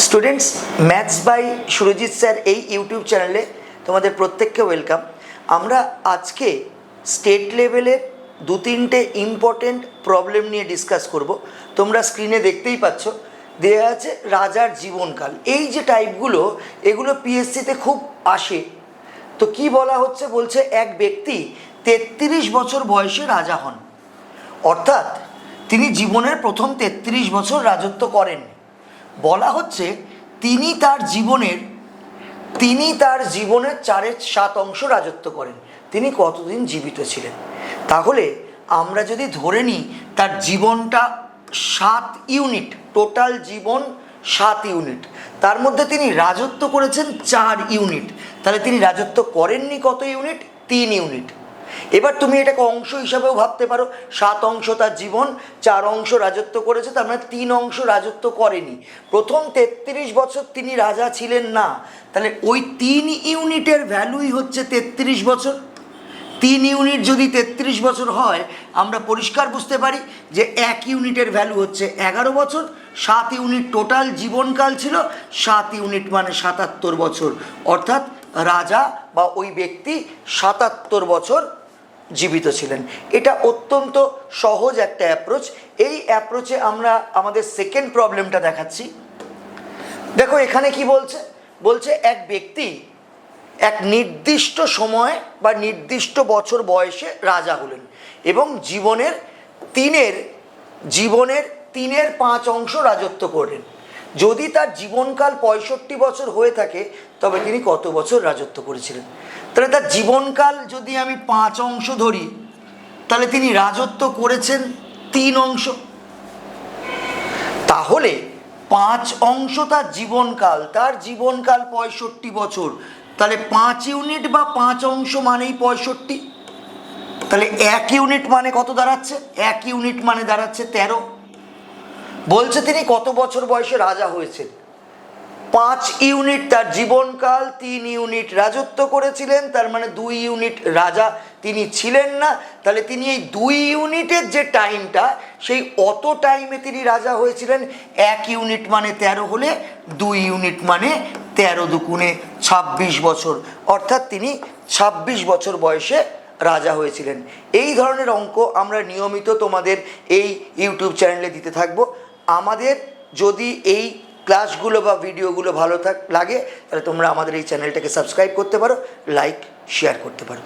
Students, maths by Surajit sir এই YouTube চ্যানেলে তোমাদের প্রত্যেককে ওয়েলকাম। আমরা আজকে স্টেট লেভেলের দু তিনটে ইম্পর্টেন্ট প্রবলেম নিয়ে ডিসকাস করব। তোমরা স্ক্রিনে দেখতেই পাচ্ছ, দেওয়া আছে রাজার জীবনকাল। এই যে টাইপগুলো, এগুলো পিএসসিতে খুব আসে। তো কি বলা হচ্ছে, বলছে এক ব্যক্তি 33 বছর বয়সে রাজা হন, অর্থাৎ তিনি জীবনের প্রথম 33 বছর রাজত্ব করেন। বলা হচ্ছে তিনি তার জীবনের 4/7 রাজত্ব করেন। তিনি কতদিন জীবিত ছিলেন? তাহলে আমরা যদি ধরে নিই তার জীবনটা 7 ইউনিট, টোটাল জীবন 7 ইউনিট, তার মধ্যে তিনি রাজত্ব করেছেন 4 ইউনিট, তাহলে তিনি রাজত্ব করেননি কত ইউনিট? 3 ইউনিট। এবার তুমি এটাকে অংশ হিসাবেও ভাবতে পারো। 7 অংশ তার জীবন, 4 অংশ রাজত্ব করেছে, তার মানে 3 অংশ রাজত্ব করেনি। প্রথম 33 বছর তিনি রাজা ছিলেন না, তাহলে ওই 3 ইউনিটের ভ্যালুই হচ্ছে 33 বছর। 3 ইউনিট যদি 33 বছর হয়, আমরা পরিষ্কার বুঝতে পারি যে 1 ইউনিটের ভ্যালু হচ্ছে 11 বছর। 7 ইউনিট টোটাল জীবনকাল ছিল, 7 ইউনিট মানে 77 বছর, অর্থাৎ রাজা বা ওই ব্যক্তি 77 বছর জীবিত ছিলেন। এটা অত্যন্ত সহজ একটা অ্যাপ্রোচ। এই অ্যাপ্রোচে আমরা আমাদের সেকেন্ড প্রবলেমটা দেখাচ্ছি। দেখো এখানে কি বলছে, বলছে এক ব্যক্তি এক নির্দিষ্ট সময় বা নির্দিষ্ট বছর বয়সে রাজা হলেন এবং জীবনের 5 অংশ রাজত্ব করলেন। যদি তার জীবনকাল 65 বছর হয়ে থাকে, তবে তিনি কত বছর রাজত্ব করেছিলেন? তাহলে তার জীবনকাল যদি আমি 5 অংশ ধরি, তাহলে তিনি রাজত্ব করেছেন 3 অংশ। তাহলে 5 অংশ তার জীবনকাল 65 বছর, তাহলে 5 ইউনিট বা 5 অংশ মানেই 65। তাহলে 1 ইউনিট মানে কত দাঁড়াচ্ছে? 1 ইউনিট মানে দাঁড়াচ্ছে 13। বলছে তিনি কত বছর বয়সে রাজা হয়েছেন? 5 ইউনিট তার জীবনকাল, 3 ইউনিট রাজত্ব করেছিলেন, তার মানে 2 ইউনিট রাজা তিনি ছিলেন না। তাহলে তিনি এই 2 ইউনিটের যে টাইমটা, সেই অত টাইমে তিনি রাজা হয়েছিলেন। 1 ইউনিট মানে 13 হলে 2 ইউনিট মানে 13 দুগুণে 26 বছর, অর্থাৎ তিনি 26 বছর বয়সে রাজা হয়েছিলেন। এই ধরনের অঙ্ক আমরা নিয়মিত তোমাদের এই ইউটিউব চ্যানেলে দিতে থাকবো। আমাদের যদি এই ক্লাসগুলো বা ভিডিওগুলো ভালো লাগে, তাহলে তোমরা আমাদের এই চ্যানেলটাকে সাবস্ক্রাইব করতে পারো, লাইক শেয়ার করতে পারো।